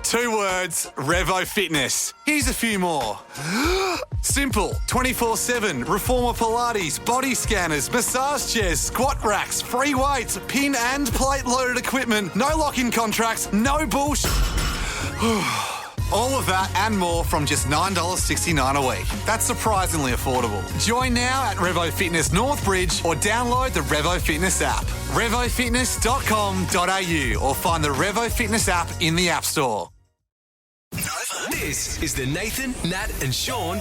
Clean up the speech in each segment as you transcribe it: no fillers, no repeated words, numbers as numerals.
2 words, Revo Fitness. Here's a few more. Simple, 24/7, reformer Pilates, body scanners, massage chairs, squat racks, free weights, pin and plate loaded equipment, no lock-in contracts, no bullshit. All of that and more from just $9.69 a week. That's surprisingly affordable. Join now at Revo Fitness Northbridge or download the Revo Fitness app. RevoFitness.com.au or find the Revo Fitness app in the App Store. This is the Nathan, Nat and Sean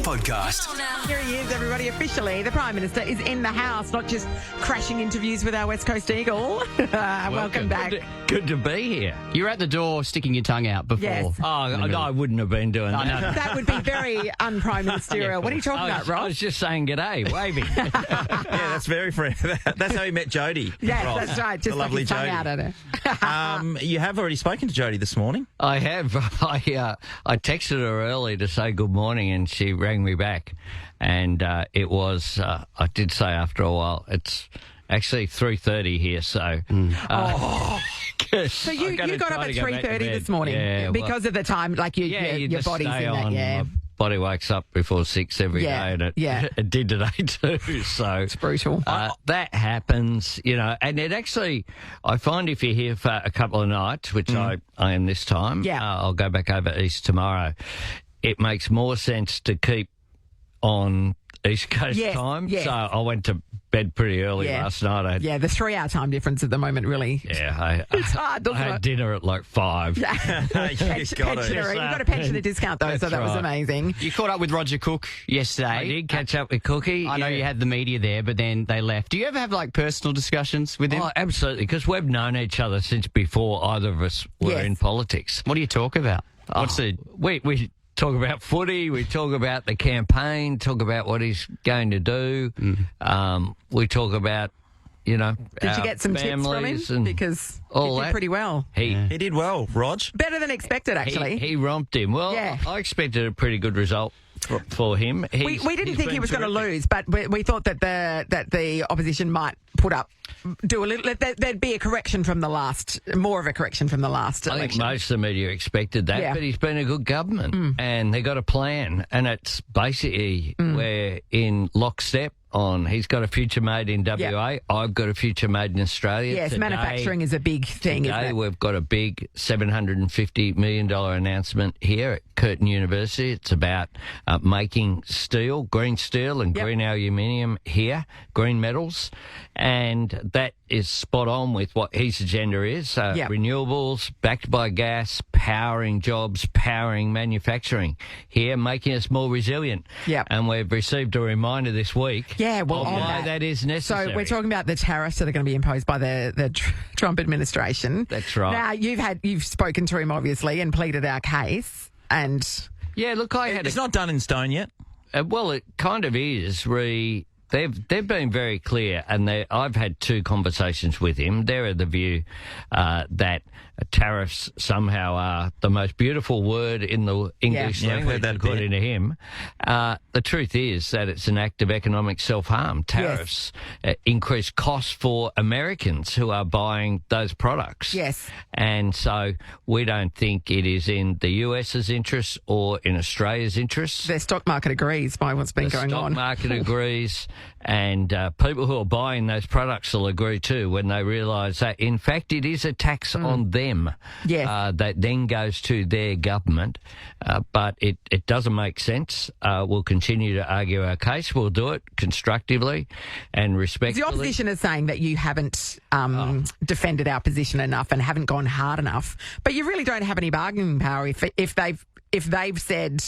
podcast. Here he is, everybody. Officially, the Prime Minister is in the house, not just crashing interviews with our West Coast Eagle. Welcome back. Good to be here. You were at the door sticking your tongue out before. Yes. Oh, I wouldn't have been doing that. That would be very un-Prime Ministerial. What are you talking about, Ross? I was just saying g'day, waving. Yeah, that's very friendly. That's how you met Jodie. Yes, Ross. that's right. Just the lovely tongue Jodie. out at her. You have already spoken to Jodie this morning. I have. I texted her early to say good morning, and she rang me back. And it was, I did say after a while, it's actually 3:30 here, so... So you got up at 3:30 this morning because of the time, like your body's in that, My body wakes up before 6 every day, and it did today too. So it's brutal. That happens, and it actually, I find if you're here for a couple of nights, which I am this time, I'll go back over east tomorrow, it makes more sense to keep on East Coast time. So I went to bed pretty early last night. The 3-hour time difference at the moment really. Yeah, it's hard, doesn't I had it? dinner at like 5. You got a pensioner discount though, so that was amazing. You caught up with Roger Cook yesterday. I did catch up with Cookie. I know you had the media there, but then they left. Do you ever have like personal discussions with him? Oh, absolutely, because we've known each other since before either of us were in politics. What do you talk about? We talk about footy, we talk about the campaign, talk about what he's going to do. We talk about, Did you get some tips from him? Because he did pretty well. He did well, Rog. Better than expected, actually. He romped him. Well, I expected a pretty good result for him. We didn't think he was going to lose, but we thought that the opposition might do a little. There'd be a correction from the last, more of a correction from the last election. I think most of the media expected that, but he's been a good government, and they got a plan, and it's basically we're in lockstep. He's got a future made in WA. I've got a future made in Australia. Yes, manufacturing is a big thing. Today we've got a big $750 million announcement here at Curtin University. It's about making steel, green steel and green aluminium here, green metals, and that is spot on with what his agenda is. Renewables, backed by gas, powering jobs, powering manufacturing here, making us more resilient. And we've received a reminder this week why that is necessary. So we're talking about the tariffs that are going to be imposed by the Trump administration. That's right. Now, you've spoken to him, obviously, and pleaded our case. And it's not done in stone yet. Well, it kind of is. They've been very clear, and I've had 2 conversations with him. They're of the view that tariffs somehow are the most beautiful word in the English language, according to him. The truth is that it's an act of economic self-harm. Tariffs increase costs for Americans who are buying those products. Yes. And so we don't think it is in the US's interests or in Australia's interests. The stock market agrees by what's been going on. The stock market agrees. And people who are buying those products will agree too when they realise that, in fact, it is a tax on them that then goes to their government. But it doesn't make sense. We'll continue to argue our case. We'll do it constructively and respectfully. The opposition is saying that you haven't defended our position enough and haven't gone hard enough. But you really don't have any bargaining power if they've said...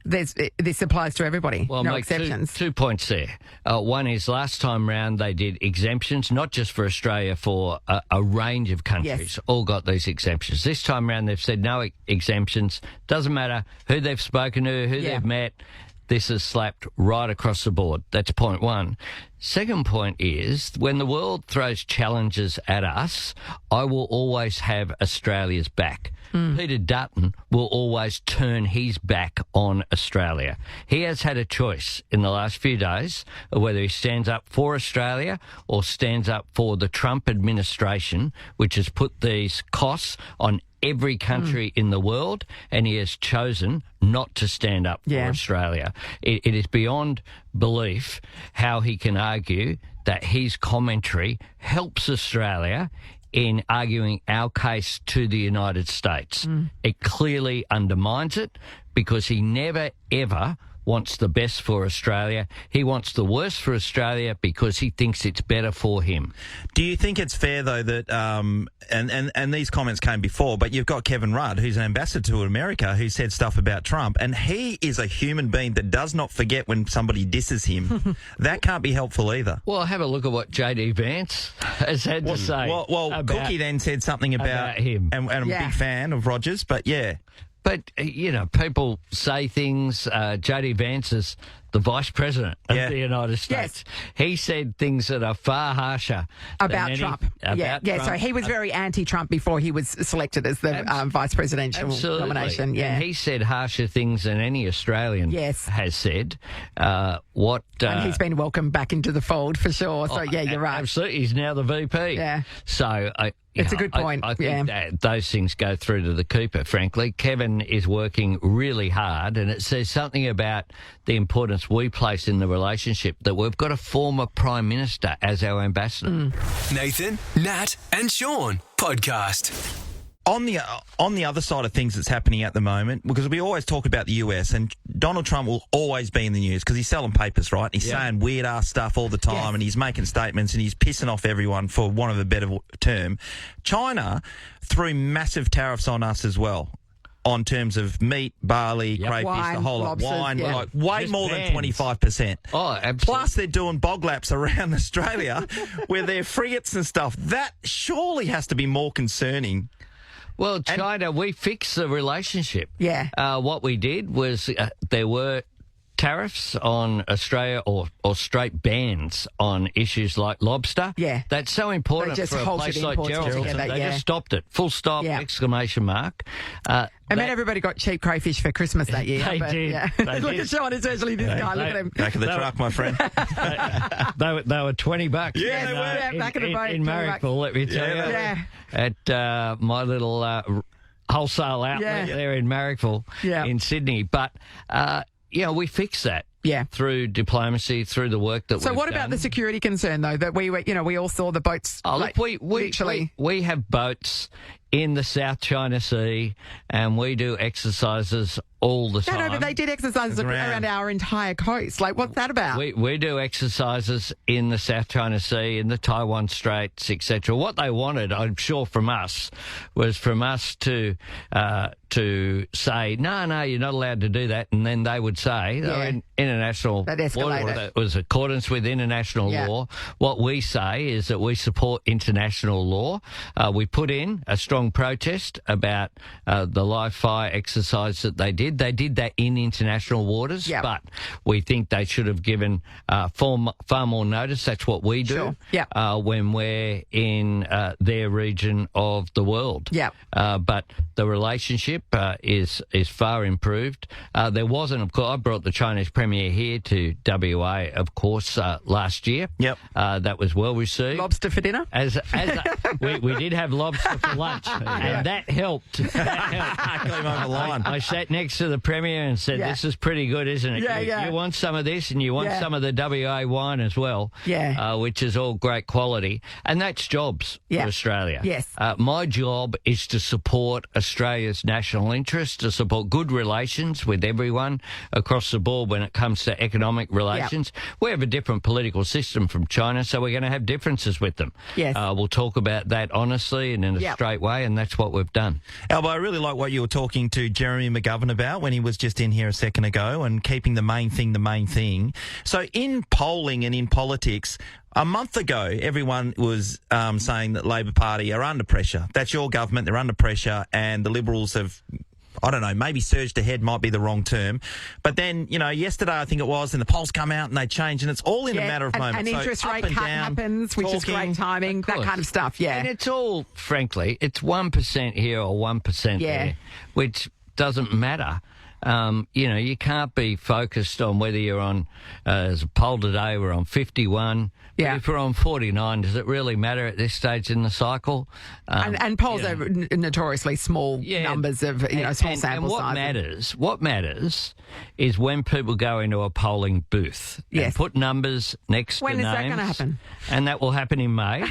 This applies to everybody, no exceptions. 2 points there. One is last time round they did exemptions, not just for Australia, for a range of countries. All got these exemptions. This time round they've said no exemptions. Doesn't matter who they've spoken to, who they've met. This is slapped right across the board. That's point one. Second point is, when the world throws challenges at us, I will always have Australia's back. Peter Dutton will always turn his back on Australia. He has had a choice in the last few days of whether he stands up for Australia or stands up for the Trump administration, which has put these costs on every country in the world, and he has chosen not to stand up for Australia. It is beyond belief how he can argue that his commentary helps Australia in arguing our case to the United States. It clearly undermines it because he never, ever wants the best for Australia. He wants the worst for Australia because he thinks it's better for him. Do you think it's fair, though, that, and these comments came before, but you've got Kevin Rudd, who's an ambassador to America, who said stuff about Trump, and he is a human being that does not forget when somebody disses him. That can't be helpful either. Well, have a look at what JD Vance has had to say. Well, Cookie then said something about him. And I'm a big fan of Rogers, but yeah. But, you know, people say things. JD Vance is the Vice President of the United States. Yes. He said things that are far harsher about Trump. Trump. So he was very anti-Trump before he was selected as the vice presidential nomination. Yeah, and he said harsher things than any Australian has said. And he's been welcomed back into the fold for sure. So you're right. Absolutely, he's now the VP. Yeah. So it's a good point. I think that those things go through to the Cooper, frankly. Kevin is working really hard, and it says something about the importance we place in the relationship that we've got a former Prime Minister as our ambassador. Nathan, Nat and Sean podcast. On the other side of things that's happening at the moment, because we always talk about the US, and Donald Trump will always be in the news because he's selling papers, right? He's saying weird-ass stuff all the time, and he's making statements, and he's pissing off everyone, for want of a better term. China threw massive tariffs on us as well, on terms of meat, barley, crayfish, wine, the whole lot. lobsters, Wine, yeah. way Just more bans. than 25%. Oh, absolutely. Plus, they're doing bog laps around Australia with their frigates and stuff. That surely has to be more concerning. Well, China, we fixed the relationship. Yeah. What we did was there were tariffs on Australia or straight bans on issues like lobster. Yeah. That's so important They just for a halted place like imports Geraldton. altogether, They just stopped it. Full stop, exclamation mark. And then everybody got cheap crayfish for Christmas that year. They did. Yeah. They Look did. at Sean, especially this guy. Look at him. Back of the truck, my friend. They were $20. Yeah, they were. Yeah, back in the boat, in Marrickville, let me tell you. Yeah. At my little wholesale outlet there in Marrickville in Sydney. But, we fixed that. Yeah. Through diplomacy, through the work that we've done. So what about the security concern, though, that we were, we all saw the boats? Oh, look, we have boats in the South China Sea, and we do exercises all the time. No, but they did exercises around our entire coast. Like, what's that about? We do exercises in the South China Sea, in the Taiwan Straits, etc. What they wanted, I'm sure, from us, was from us to say, no, you're not allowed to do that, and then they would say, in international that escalated. law, that was accordance with international law. What we say is that we support international law. We put in a strong protest about the live fire exercise that they did. They did that in international waters, but we think they should have given far more notice. That's what we do when we're in their region of the world. But the relationship is far improved. There wasn't, of course, I brought the Chinese Premier here to WA, of course, last year. That was well received. Lobster for dinner? We did have lobster for lunch, and that helped. Came over the line. I sat next to the Premier and said, this is pretty good, isn't it? You want some of this, and you want some of the WA wine as well, which is all great quality. And that's jobs for Australia. My job is to support Australia's national interest, to support good relations with everyone across the board when it comes to economic relations. We have a different political system from China, so we're going to have differences with them. We'll talk about that honestly and in a straight way, and that's what we've done. Albo, I really like what you were talking to Jeremy McGovern about when he was just in here a second ago, and keeping the main thing the main thing. So in polling and in politics, a month ago, everyone was saying that Labor Party are under pressure. That's your government, they're under pressure, and the Liberals have, I don't know, maybe surged ahead might be the wrong term. But then, yesterday I think it was, and the polls come out and they change, and it's all in a matter of moments. An interest rate cut happens, which is great Of timing, that kind of stuff, And it's all, frankly, it's 1% here or 1% there, which doesn't matter. You can't be focused on whether you're on, as a poll today, we're on 51. Yeah. If we're on 49, does it really matter at this stage in the cycle? And polls are notoriously small numbers of, small sample sizes. What matters is when people go into a polling booth and put numbers next to names. When is that going to happen? And that will happen in May.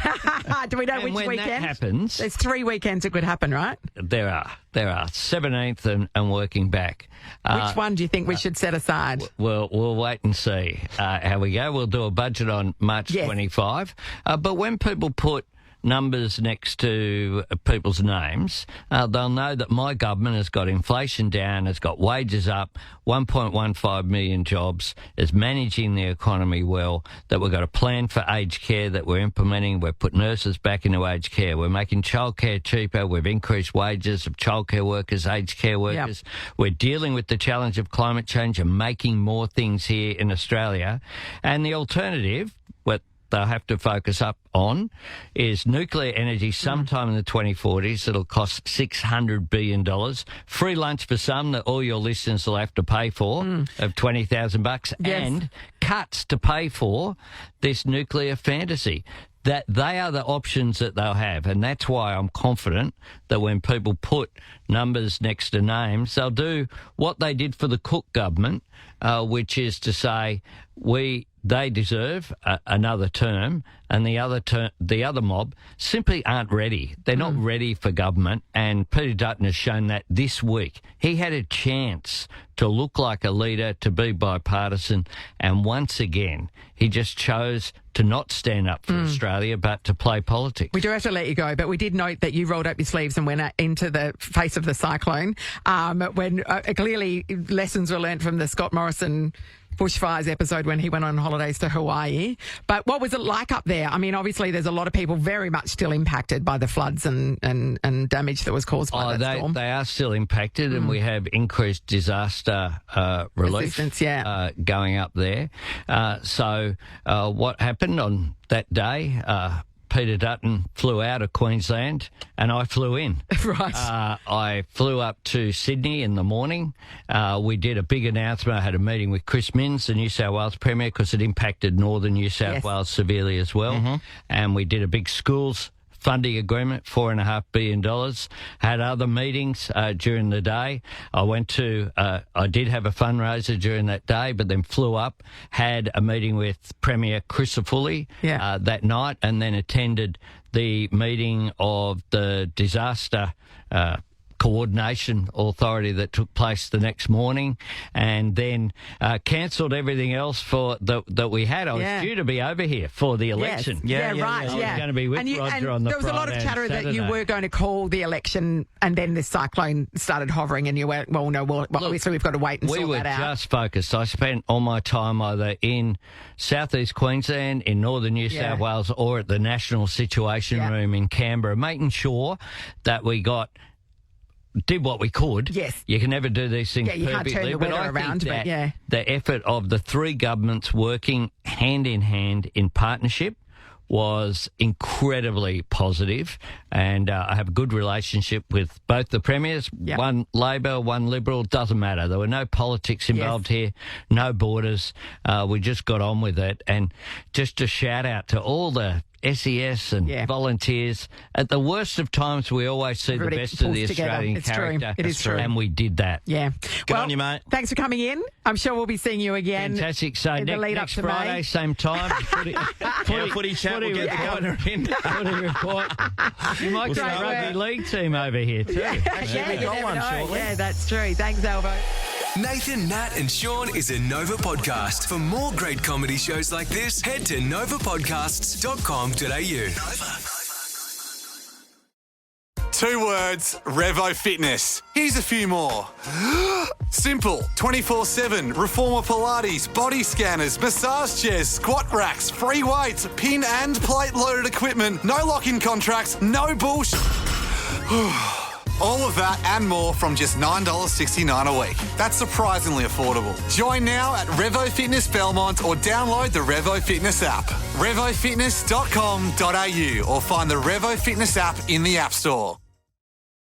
Do we know which when weekend? That happens, there's 3 weekends it could happen, right? There are 17th and working back. Which one do you think we should set aside? We'll wait and see how we go. We'll do a budget on March 25. But when people put numbers next to people's names, they'll know that my government has got inflation down, has got wages up, 1.15 million jobs, is managing the economy well, that we've got a plan for aged care that we're implementing. We've put nurses back into aged care. We're making childcare cheaper. We've increased wages of childcare workers, aged care workers. Yep. We're dealing with the challenge of climate change and making more things here in Australia. And the alternative, what they'll have to focus up on, is nuclear energy sometime in the 2040s. It'll cost $600 billion. Free lunch for some that all your listeners will have to pay for of $20,000 and cuts to pay for this nuclear fantasy. That they are the options that they'll have, and that's why I'm confident that when people put numbers next to names, they'll do what they did for the Cook government, which is to say they deserve another term, and the other mob simply aren't ready. They're not ready for government, and Peter Dutton has shown that this week. He had a chance to look like a leader, to be bipartisan, and once again, he just chose to not stand up for Australia, but to play politics. We do have to let you go, but we did note that you rolled up your sleeves and went into the face of the cyclone when clearly lessons were learnt from the Scott Morrison bushfires episode when he went on holidays to Hawaii. But what was it like up there? I mean, obviously there's a lot of people very much still impacted by the floods and damage that was caused by that storm. They are still impacted, and we have increased disaster relief going up there. So what happened on that day? Peter Dutton flew out of Queensland and I flew in. Right. I flew up to Sydney in the morning. We did a big announcement. I had a meeting with Chris Minns, the New South Wales Premier, because it impacted northern New South Wales severely as well. And we did a big schools funding agreement, $4.5 billion. Had other meetings during the day. I did have a fundraiser during that day, but then flew up, had a meeting with Premier Crisafulli that night, and then attended the meeting of the disaster coordination authority that took place the next morning, and then cancelled everything else that we had. I was due to be over here for the election. Right. I was going to be with Roger on the Friday. There was a lot of chatter that you were going to call the election, and then this cyclone started hovering, and you went, obviously we've got to wait and sort that out. We were just focused. I spent all my time either in southeast Queensland, in northern New South Wales, or at the National Situation Room in Canberra, making sure that we did what we could. Yes. You can never do these things perfectly. Can't turn the weather around, but the effort of the three governments working hand in hand in partnership was incredibly positive, and I have a good relationship with both the premiers, one Labor, one Liberal, doesn't matter. There were no politics involved here, no borders. We just got on with it, and just a shout out to all the SES and volunteers. At the worst of times, we always see the best of the Australian character. It is true. And we did that. Yeah. Good on you, mate. Thanks for coming in. I'm sure we'll be seeing you again. Fantastic. So next Friday, same time. Footy chat. We'll get the governor in. Footy report. You might get a rugby league team over here too. Yeah, that's true. Thanks, Albo. Nathan, Nat and Sean is a Nova podcast. For more great comedy shows like this, head to novapodcasts.com.au. 2 words, Revo Fitness. Here's a few more. Simple, 24/7, reformer Pilates, body scanners, massage chairs, squat racks, free weights, pin and plate loaded equipment, no lock-in contracts, no bullshit. All of that and more from just $9.69 a week. That's surprisingly affordable. Join now at Revo Fitness Belmont or download the Revo Fitness app. RevoFitness.com.au or find the Revo Fitness app in the App Store.